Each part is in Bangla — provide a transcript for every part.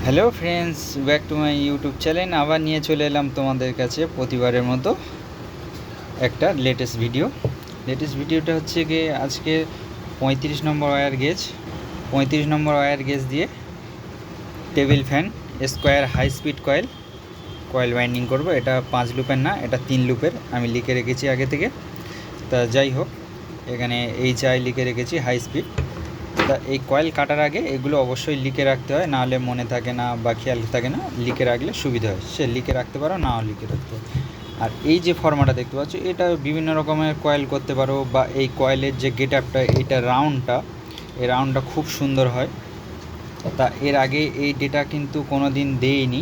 Hello friends, back to my YouTube channel. আবার নিয়ে চলে এলাম তোমাদের কাছে প্রতিবারের মতো একটা লেটেস্ট ভিডিওটা হচ্ছে গিয়ে আজকে 35 নম্বর ওয়্যার গেজ দিয়ে table fan square high speed coil binding করব। এটা 5 লুপের না, এটা 3 লুপের আমি লিখে রেখেছি আগে থেকে। তা যাই হোক, এখানে HI লিখে রেখেছি হাই স্পিড। তা এই কয়েল কাটার আগে এগুলো অবশ্যই লিখে রাখতে হয়, নাহলে মনে থাকে না বা খেয়াল থাকে না। লিখে রাখলে সুবিধা হয়, সে লিখে রাখতে পারো, নাও লিখে রাখতে হয়। আর এই যে ফর্মাটা দেখতে পাচ্ছ, এটা বিভিন্ন রকমের কয়েল করতে পারো, বা এই কয়েলের যে গেট আপটা, এটা এই রাউন্ডটা খুব সুন্দর হয়। তা এর আগে এই ডেটা কিন্তু কোনো দিন দেইনি,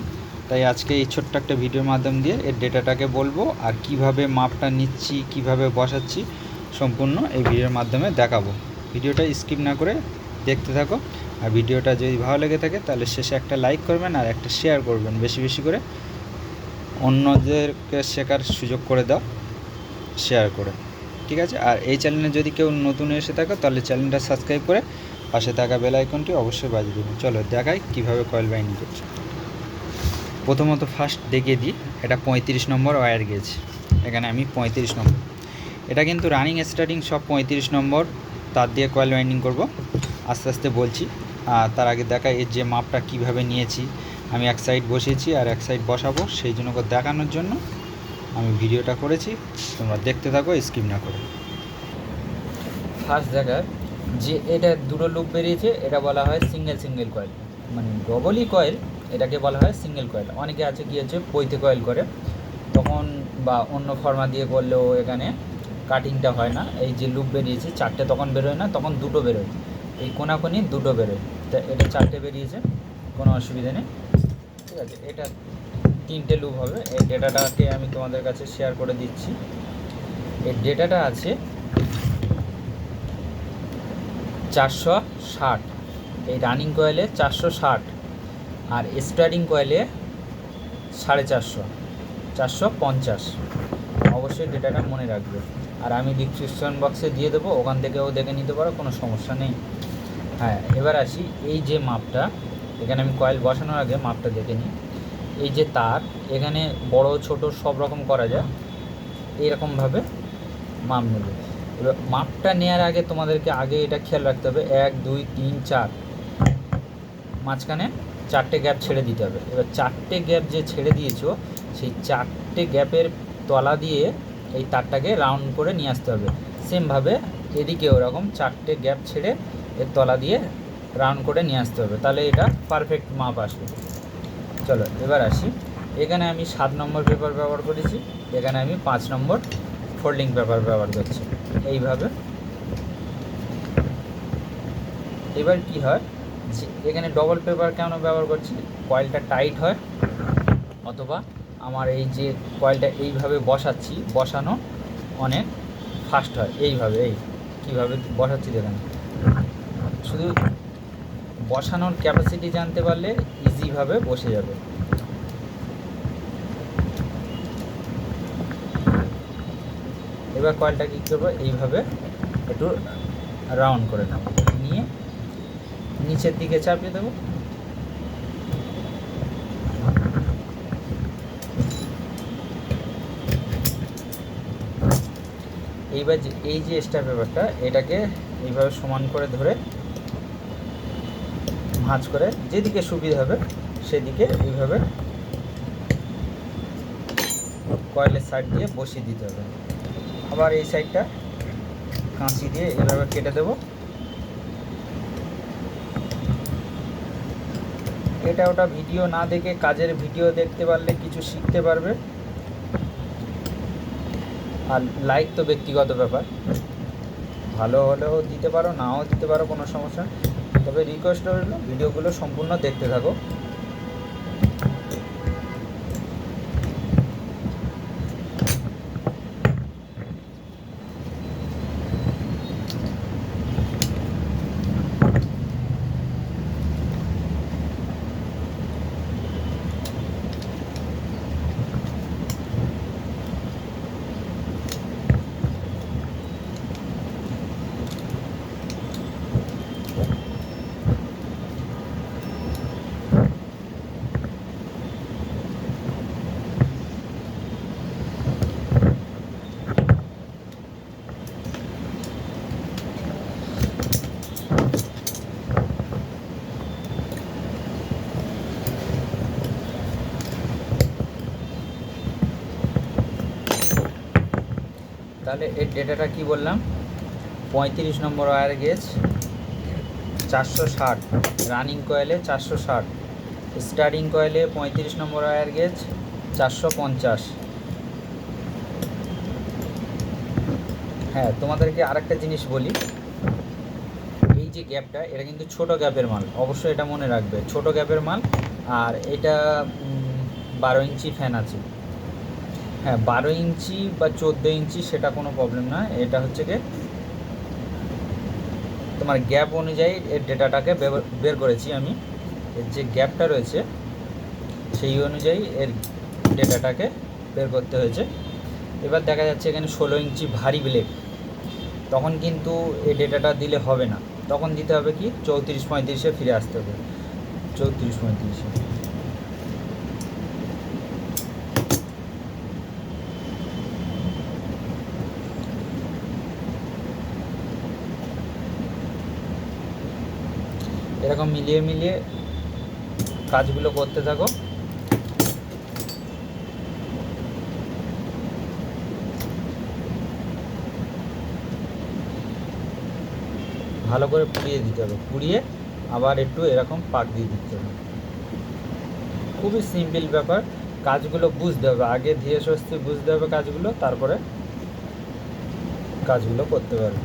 তাই আজকে এই ছোট্ট একটা ভিডিওর মাধ্যম দিয়ে এর ডেটাটাকে বলবো, আর কিভাবে মাপটা নিচ্ছি, কিভাবে বসাচ্ছি, সম্পূর্ণ এই ভিডিওর মাধ্যমে দেখাবো। ভিডিওটা স্কিপ না করে দেখতে থাকো। আর ভিডিওটা যদি ভালো লেগে থাকে তাহলে শেষে একটা লাইক করবেন আর একটা শেয়ার করবেন, বেশি বেশি করে অন্যদেরকে শেখার সুযোগ করে দাও শেয়ার করে, ঠিক আছে? আর এই চ্যানেলে যদি কেউ নতুন এসে থাকো তাহলে চ্যানেলটা সাবস্ক্রাইব করে পাশে থাকা বেল আইকনটি অবশ্যই বাজিয়ে দেবেন। চলো দেখাই কীভাবে কয়েল বাইন্ডিং করছে। প্রথমত ফার্স্ট দেখিয়ে দিই, এটা 35 নম্বর ওয়্যার গেজ। এখানে আমি 35 নম্বর, এটা কিন্তু রানিং স্টার্টিং সব 35 নম্বর তার দিয়ে কয়েল বাইন্ডিং করব। আস্তে আস্তে বলছি, আর তার আগে দেখাই এর যে মাপটা কিভাবে নিয়েছি। আমি এক সাইড বসিয়েছি আর এক সাইড বসাবো, সেই জন্য দেখানোর জন্য আমি ভিডিওটা করেছি। তোমরা দেখতে থাকো স্কিপ না করে। ফার্স্ট জায়গায় যে এটা দুটো লুপ বেরিয়েছে, এটা বলা হয় সিঙ্গেল কয়েল, মানে ডবলই কয়েল, এটাকে বলা হয় সিঙ্গেল কয়েল। অনেকে আছে কি হচ্ছে পৈতে কয়েল করে, তখন বা অন্য ফর্মা দিয়ে করলেও এখানে কাটিংটা হয় না। এই যে লুপ বেরিয়েছে চারটে, তখন বেরোয় না, তখন দুটো বেরোয়, এই কোনাকোনি দুটো বেরোয়। তা এটা চারটে বেরিয়েছে, কোনো অসুবিধা নেই, ঠিক আছে? এটা 3টে লুপ হবে। এই ডেটাটাকে আমি তোমাদের কাছে শেয়ার করে দিচ্ছি। এই ডেটাটা আছে 460, এই রানিং কয়েলে 460, আর স্টার্টিং কয়েলে 450, 450। অবশ্যই ডেটাটা মনে রাখবে, আর আমি ডিসক্রিপশন বক্সে দিয়ে দেবো, ওখান থেকেও দেখে নিতে পারো, কোনো সমস্যা নেই। হ্যাঁ, এবার আসি এই যে মাপটা, এখানে আমি কয়েল বসানোর আগে মাপটা দেখে নিই। এই যে তার, এখানে বড় ছোট সব রকম করা যায়, এইরকমভাবে মাপ নেবে। এবার মাপটা নেওয়ার আগে তোমাদেরকে আগে এটা খেয়াল রাখতে হবে, 1 2 3 4, মাঝখানে 4টে গ্যাপ ছেড়ে দিতে হবে। এবার 4টে গ্যাপ যে ছেড়ে দিয়েছো, সেই 4টে গ্যাপের তলা দিয়ে এই তারটাকে রাউন্ড করে নিয়ে আসতে হবে। সেমভাবে এদিকে ওরকম 4টে গ্যাপ ছেড়ে এর তলা দিয়ে রাউন্ড করে নিয়ে আসতে হবে, তাহলে এটা পারফেক্ট মাপ আসবে। চলো এবার আসি, এখানে আমি 7 নম্বর পেপার ব্যবহার করেছি, এখানে আমি 5 নম্বর ফোল্ডিং পেপার ব্যবহার করছি, এইভাবে। এবার কি হয়, যে এখানে ডবল পেপার কেন ব্যবহার করছি, কয়েলটা টাইট হয়, অথবা আমার এই যে কয়েলটা এইভাবে বসাচ্ছি, বসানো অনেক ফাস্ট হয়। এইভাবে কীভাবে বসাচ্ছি দেখেন, শুধু বসানোর ক্যাপাসিটি জানতে পারলে ইজিভাবে বসে যাবে। এবার কয়েলটা কী করবো, এইভাবে একটু রাউন্ড করে নেব, নিয়ে নিচের দিকে চাপিয়ে দেবো। এইবার যে এই যে এক্সট্রা পেপারটা, এটাকে এইভাবে সমান করে ধরে ভাঁজ করে যেদিকে সুবিধা হবে সেদিকে এইভাবে কয়েলের সাইড দিয়ে বসিয়ে দিতে হবে। আবার এই সাইডটা কাঁচি দিয়ে এইভাবে কেটে দেব। এটা ওটা ভিডিও না দেখে কাজের ভিডিও দেখতে পারলে কিছু শিখতে পারবে। আর লাইক তো ব্যক্তিগত ব্যাপার, ভালো হলেও দিতে পারো, নাও দিতে পারো, কোনো সমস্যা। তবে রিকোয়েস্ট রইল ভিডিওগুলো সম্পূর্ণ দেখতে থাকো। তাহলে এর ডেটাটা কি বললাম, 35 নম্বর ওয়্যার গেজ 460, রানিং কয়েলে 460, স্টার্টিং কয়েলে 35 নম্বর ওয়্যার গেজ 450। হ্যাঁ, তোমাদেরকে আরেকটা জিনিস বলি, এই যে গ্যাপটা এটা কিন্তু ছোট গ্যাপের মাল, অবশ্যই এটা মনে রাখবে, ছোট গ্যাপের মাল। আর এটা 12 ইঞ্চি ফ্যান আছে। হ্যাঁ, 12 ইঞ্চি বা 14 ইঞ্চি সেটা কোনো প্রবলেম না, এটা হচ্ছে কি তোমার গ্যাপ অনুযায়ী এর ডেটাটাকে বের করেছি আমি, এর যে গ্যাপটা রয়েছে সেই অনুযায়ী এর ডেটাটাকে বের করতে হয়েছে। এবার দেখা যাচ্ছে এখানে 16 ইঞ্চি ভারী ব্লেড, তখন কিন্তু এই ডেটাটা দিলে হবে না, তখন দিতে হবে কি 34-35-এ ফিরে আসতে হবে, 34-35-এ। এরকম মিলিয়ে মিলিয়ে কাজগুলো করতে থাকো। ভালো করে পুড়িয়ে দিতে হবে, পুড়িয়ে আবার একটু এরকম পাক দিয়ে দিতে হবে। খুবই সিম্পল ব্যাপার, কাজগুলো বুঝতে হবে আগে, ধীরে সুস্থে বুঝতে হবে কাজগুলো, তারপরে কাজগুলো করতে পারবে।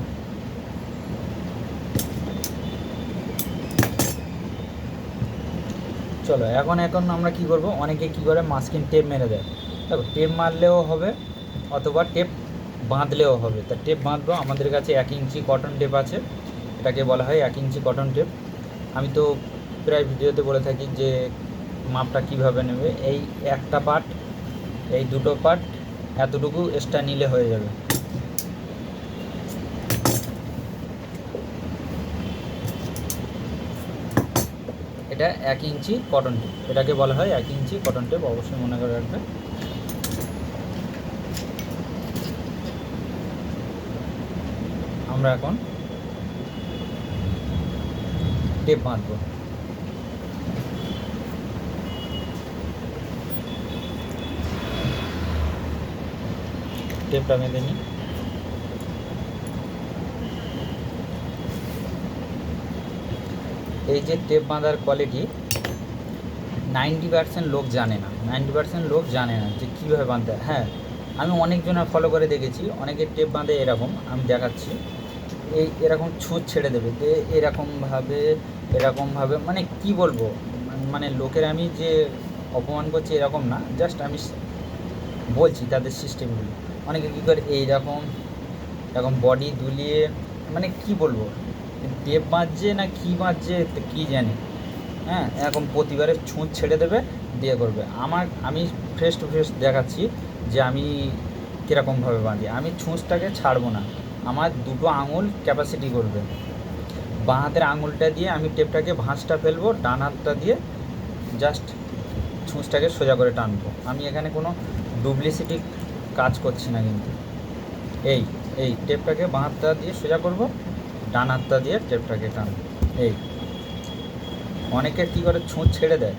চলো এখন আমরা কি করব, অনেকে কি করে মাস্কিং টেপ মেরে দেয়। দেখো, টেপ মারলেও হবে অথবা টেপ বাঁধলেও হবে। তা টেপ বাঁধবো, আমাদের কাছে 1 ইঞ্চি কটন টেপ আছে, এটাকে বলা হয় 1 ইঞ্চি কটন টেপ। আমি তো প্রায় ভিডিওতে বলে থাকি যে মাপটা কিভাবে নেবে, এই একটা পার্ট, এই দুটো পার্ট, এতটুকু এক্সট্রা নিলে হয়ে যাবে। এটা 1 ইঞ্চি কটন টেপ, এটাকে বলা হয় 1 ইঞ্চি কটন টেপ, অবশ্যই মনে করে রাখবে। আমরা এখন টেপ বাঁধবো। টেপটা বেঁধে নিই। এই যে টেপ বাঁধার কোয়ালিটি 90% লোক জানে না, 90% লোক জানে না যে কীভাবে বাঁধতে হয়। হ্যাঁ, আমি অনেকজনের ফলো করে দেখেছি, অনেকে টেপ বাঁধে এরকম, আমি দেখাচ্ছি, এরকম ছুঁচ ছেড়ে দেবে, এরকমভাবে মানে কি বলবো, মানে লোকের আমি যে অপমান করছি এরকম না, জাস্ট আমি বলছি তাদের সিস্টেমগুলো। অনেকে কী করে এরকম বডি দুলিয়ে, মানে কি বলবো, টেপ বাঁধছে না কী বাঁধছে কী জানি। হ্যাঁ, এরকম প্রতিবারে ছুঁচ ছেড়ে দেবে, দিয়ে করবে। আমি ফেস টু ফেস দেখাচ্ছি যে আমি কীরকমভাবে বাঁধি। আমি ছুঁচটাকে ছাড়বো না, আমার দুটো আঙুল ক্যাপাসিটি করবে, বাঁ হাতের আঙুলটা দিয়ে আমি টেপটাকে ভাঁজটা ফেলবো, ডান হাতটা দিয়ে জাস্ট ছুঁচটাকে সোজা করে টানবো। আমি এখানে কোনো ডুপ্লিসিটি কাজ করছি না, কিন্তু এই টেপটাকে বাঁ হাতটা দিয়ে সোজা করব, ডান হাতটা দিয়ে টেপটাকে টানবো। অনেকে কী করে ছুঁচ ছেড়ে দেয়,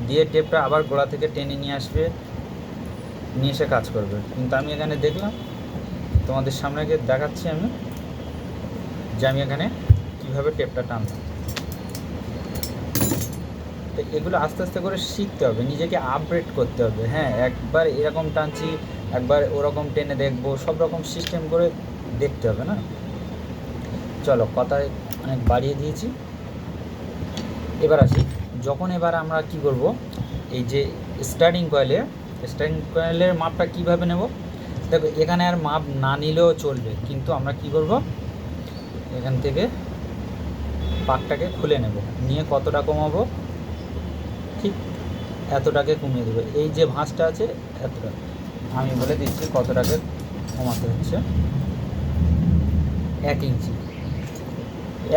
দিয়ে টেপটা আবার গোড়া থেকে টেনে নিয়ে আসবে, নিয়ে এসে কাজ করবে। কিন্তু আমি এখানে দেখলাম, তোমাদের সামনে গিয়ে দেখাচ্ছি আমি যে আমি এখানে কীভাবে টেপটা টানলাম। তো এগুলো আস্তে আস্তে করে শিখতে হবে, নিজেকে আপগ্রেড করতে হবে। হ্যাঁ, একবার এরকম টানছি, একবার ওরকম টেনে দেখবো, সব রকম সিস্টেম করে দেখতে হবে না। চলো, কথায় অনেক বাড়িয়ে দিয়েছি, এবার আসি। এবার আমরা কি করব, এই যে স্টার্টিং কয়েলের মাপটা কিভাবে নেব। দেখো, এখানে আর মাপ না নিলেও চলবে, কিন্তু আমরা কি করব, এখান থেকে পাকটাকে খুলে নেব, নিয়ে কতটা কমাবো, ঠিক এতটাকে কমিয়ে দেবো। এই যে ভাঁজটা আছে এতটা, আমি বলে দিচ্ছি কতটাকে কমাতে হচ্ছে। 1 ইঞ্চি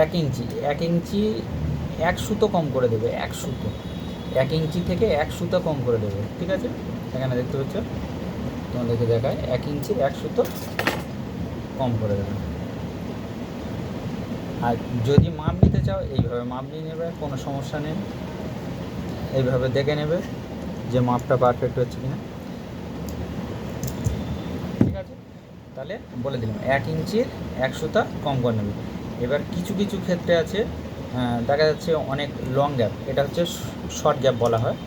1 ইঞ্চি 1 সুতো কম করে দেবে, 1 সুতো, 1 ইঞ্চি থেকে 1 সুতো কম করে দেবে। ঠিক আছে, এখানে দেখতে পাচ্ছ, তোমাদেরকে দেখায় 1 ইঞ্চির 1 সুতো কম করে দেবে। আর যদি মাপ নিতে চাও, এইভাবে মাপ নিয়ে নেবে, কোনো সমস্যা নেই। এইভাবে দেখে নেবে যে মাপটা পারফেক্ট হচ্ছে কিনা। ঠিক আছে, তাহলে বলে দিলাম 1 ইঞ্চির 1 সুতা কম করে নেবে। এবার কিছু কিছু ক্ষেত্রে আছে দেখা যাচ্ছে অনেক লং গ্যাপ, এটা হচ্ছে শর্ট গ্যাপ বলা হয়।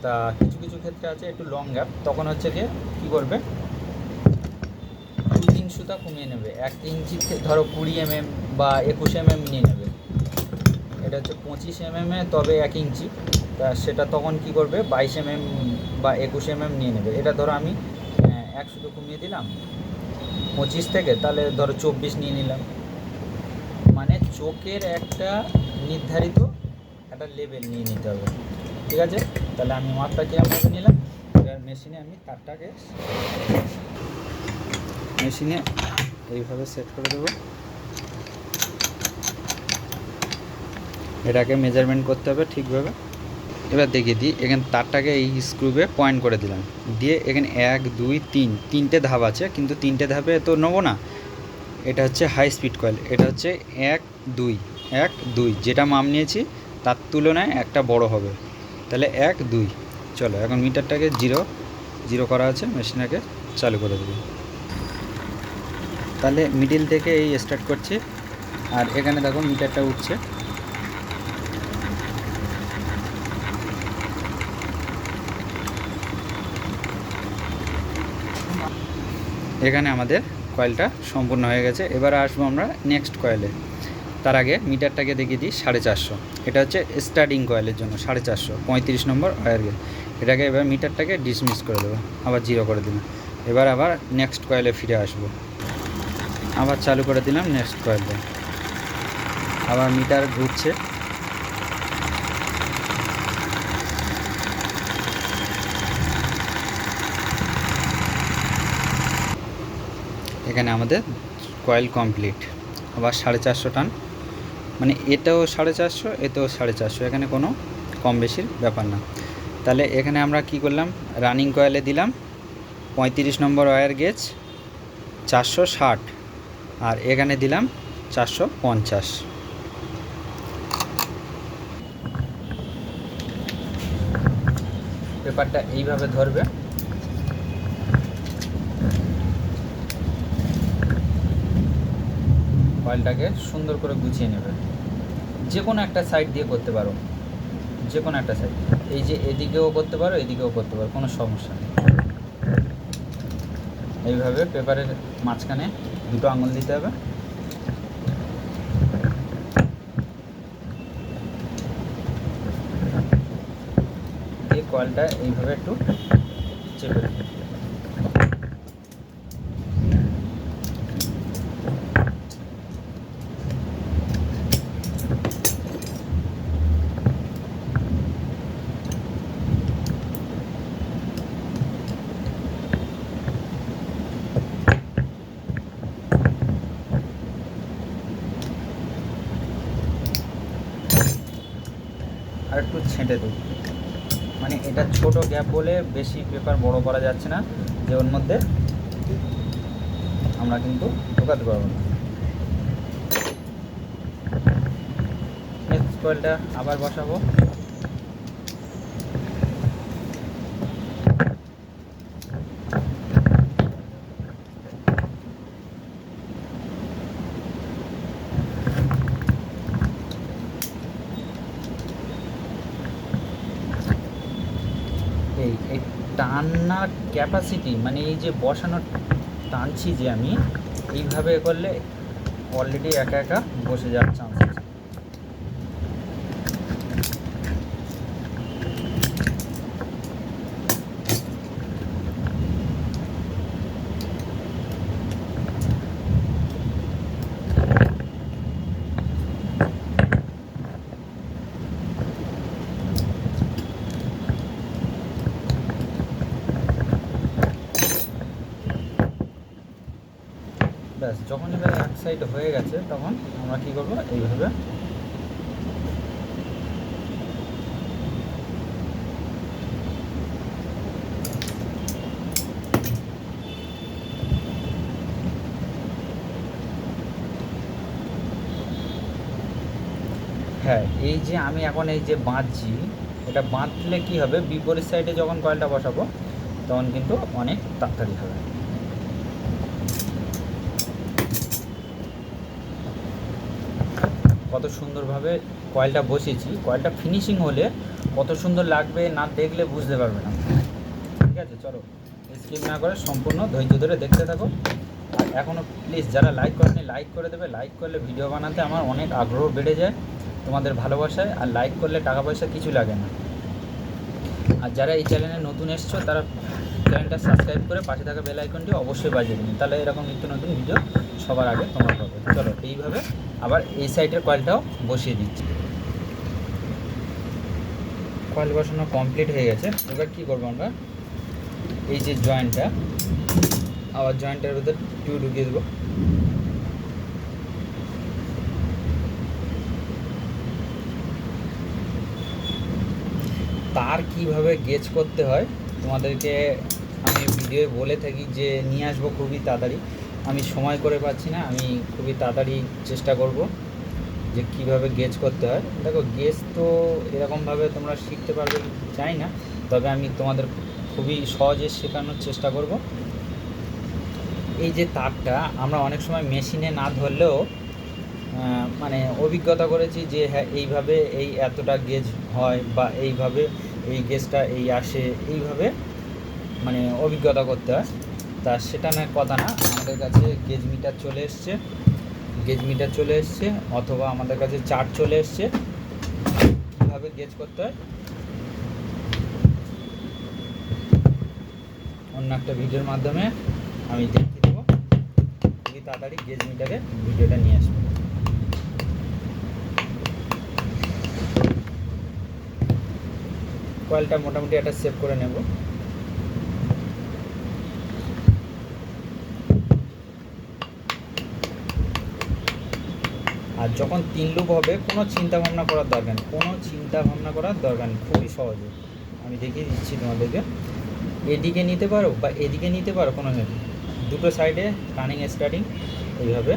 তা কিছু কিছু ক্ষেত্রে আছে একটু লং গ্যাপ, তখন হচ্ছে গিয়ে কী করবে, 2-3 সুতা কমিয়ে নেবে। 1 ইঞ্চি ধরো 20 mm বা 21 mm নিয়ে নেবে। এটা হচ্ছে 25 mm তবে 1 ইঞ্চি, তা সেটা তখন কি করবে 22 mm বা 21 mm নিয়ে নেবে। এটা ধরো আমি 1 সুতো কমিয়ে দিলাম 25 থেকে, তাহলে ধরো 24 নিয়ে নিলাম। মানে চোখের একটা নির্ধারিত একটা লেভেল নিয়ে নিতে হবে, ঠিক আছে। তাহলে আমি মাপটা কীরকমভাবে নিলাম, এবার মেশিনে আমি তারটাকে মেশিনে এইভাবে সেট করে দেবো। এটাকে মেজারমেন্ট করতে হবে ঠিকভাবে। এবার দেখিয়ে দিই, এখানে তারটাকে এই স্ক্রুবে পয়েন্ট করে দিলাম, দিয়ে এখানে 1 2 3 তিনটে ধাপ আছে, কিন্তু তিনটে ধাপে তো নেবো না। এটা হচ্ছে হাই স্পিড কয়েল, এটা হচ্ছে 1 2 1 2, যেটা মাপ নিয়েছি তার তুলনায় একটা বড় হবে, তাহলে 1 2। চলো এখন মিটারটাকে জিরো করা আছে, মেশিনটাকে চালু করে দেবো। তাহলে মিডিল থেকে এই স্টার্ট করছি, আর এখানে দেখো মিটারটা উঠছে। এখানে আমাদের কয়েলটা সম্পূর্ণ হয়ে গেছে। এবার আসবো আমরা নেক্সট কয়েলে। তার আগে মিটারটাকে দেখিয়ে দিই 450, এটা হচ্ছে স্টার্টিং কয়েলের জন্য 450 35 নম্বর ওয়্যার গেজ। এটাকে এবার মিটারটাকে ডিসমিস করে দেবো, আবার জিরো করে দিলাম। এবার আবার নেক্সট কয়েলে ফিরে আসবো, আবার চালু করে দিলাম নেক্সট কয়েলটা, আবার মিটার ঘুরছে। এখানে আমাদের কয়েল কমপ্লিট। আবার 450 টান, মানে এটাও 450, এটাও 450, এখানে কোনো কম বেশির ব্যাপার না। তাহলে এখানে আমরা কি করলাম, রানিং কয়েলে দিলাম 35 নম্বর ওয়্যার গেজ 460, আর এখানে দিলাম 450। পেপারটা এইভাবে ধরবে, কয়েলটাকে সুন্দর করে গুছিয়ে নেবে। যে কোনো একটা সাইড দিয়ে করতে পারো, যে কোনো একটা সাইড, এই যে এদিকেও করতে পারো এদিকেও করতে পারো, কোনো সমস্যা নেই। এইভাবে পেপারের মাঝখানে দুটো আঙুল দিতে হবে, দিয়ে কয়েলটা এইভাবে একটু চেপে দেবে। আর একটু ছেঁটে দেবো, মানে এটা ছোট গ্যাপ বলে বেশি পেপার বড় করা যাচ্ছে না, যে ওর মধ্যে আমরা কিন্তু ঢোকাতে পারবো না। নেক্সট কয়েলটা আবার বসাবো, এই টানার ক্যাপাসিটি, মানে এই যে বসানোর টানছি যে আমি, এইভাবে করলে অলরেডি একা একা বসে যাওয়ার চান্স আছে। ব্যাস, যখন এবার এক সাইড হয়ে গেছে তখন আমরা কী করবো, এইভাবে হ্যাঁ, এই যে আমি এখন এই যে বাঁধছি, এটা বাঁধলে কি হবে, বিপরীত সাইডে যখন কয়েলটা বসাবো তখন কিন্তু অনেক তাড়াতাড়ি হবে। কত সুন্দরভাবে কয়েলটা বসিয়েছি। কয়েলটা ফিনিশিং হলে কত সুন্দর লাগবে, না দেখলে বুঝতে পারবে না। ঠিক আছে, চলো স্কিপ না করে সম্পূর্ণ ধৈর্য ধরে দেখতে থাকো। আর এখনও প্লিজ যারা লাইক করেনি লাইক করে দেবে। লাইক করলে ভিডিও বানাতে আমার অনেক আগ্রহ বেড়ে যায় তোমাদের ভালোবাসায়। আর লাইক করলে টাকা পয়সা কিছু লাগে না। আর যারা এই চ্যানেলে নতুন এসছো তারা চ্যানেলটা সাবস্ক্রাইব করে পাশে থাকা বেল আইকনটি অবশ্যই বাজিয়ে দিন, তাহলে এরকম নিত্য নতুন ভিডিও সবার আগে তোমরা পাবে। চলো এইভাবে আবার এই সাইডের কয়েলটাও বসিয়ে দিচ্ছি। কয়েল বসানো কমপ্লিট হয়ে গেছে। এবার কী করবো আমরা, এই যে জয়েন্টটা, আবার জয়েন্টের ভিতর টিউব ঢুকিয়ে দেবো। তার কিভাবে গেজ করতে হয় তোমাদেরকে আমি ভিডিওয়ে বলে থাকি, যে নিয়ে আসবো খুবই তাড়াতাড়ি। আমি সময় করে পাচ্ছি না, আমি খুবই তাড়াতাড়ি চেষ্টা করব যে কিভাবে গেজ করতে হয়। দেখো গেজ তো এরকমভাবে তোমরা শিখতে পারবে চাই না, তবে আমি তোমাদের খুবই সহজে শেখানোর চেষ্টা করব। এই যে তারটা আমরা অনেক সময় মেশিনে না ধরলেও মানে অভিজ্ঞতা করেছি যে হ্যাঁ এইভাবে এই এতটা গেজ হয়, বা এইভাবে এই গেজটা এই আসে, এইভাবে মানে অভিজ্ঞতা করতে হয়। তা সেটা না কথা না, আমাদের কাছে গেজ মিটার চলে এসছে, অথবা আমাদের কাছে চার্ট চলে এসছে কীভাবে গেজ করতে হয়। অন্য একটা ভিডিওর মাধ্যমে আমি দেখিয়ে দেবো, খুবই তাড়াতাড়ি গেজ মিটারে ভিডিওটা নিয়ে আসবো। কয়েলটা মোটামুটি একটা সেভ করে নেব। আর যখন 3 লুপ হবে কোনো চিন্তা ভাবনা করার দরকার নেই, খুবই সহজে আমি দেখিয়ে দিচ্ছি তোমাদেরকে। এদিকে নিতে পারো বা এদিকে নিতে পারো, কোনো দুটো সাইডে রানিং স্টার্টিং এইভাবে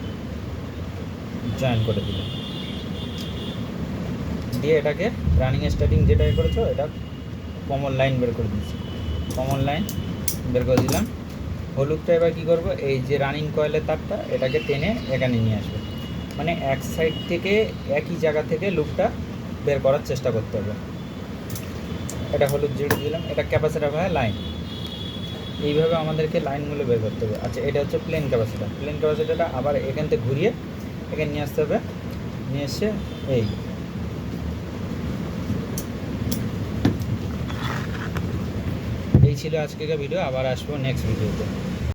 জয়েন করে দিলে, দিয়ে এটাকে রানিং স্টার্টিং যেটা করেছো এটা কমন লাইন বের করে দিচ্ছি। কমন লাইন বের করে দিলাম। হলুদটা এবার কী করবো, এই যে রানিং কয়েলের তারটা এটাকে টেনে এখানে নিয়ে আসবে, মানে এক সাইড থেকে একই জায়গা থেকে লুপটা বের করার চেষ্টা করতে হবে। এটা হলুদ যেটা দিলাম এটা ক্যাপাসিটার ভাই লাইন, এইভাবে আমাদেরকে লাইনগুলো বের করতে হবে। আচ্ছা, এটা হচ্ছে প্লেন ক্যাপাসিটারটা আবার এখান থেকে ঘুরিয়ে এখানে নিয়ে আসতে হবে। নিয়ে এসে এই ছিল আজকের ভিডিও। আবার আসবো নেক্সট ভিডিওতে।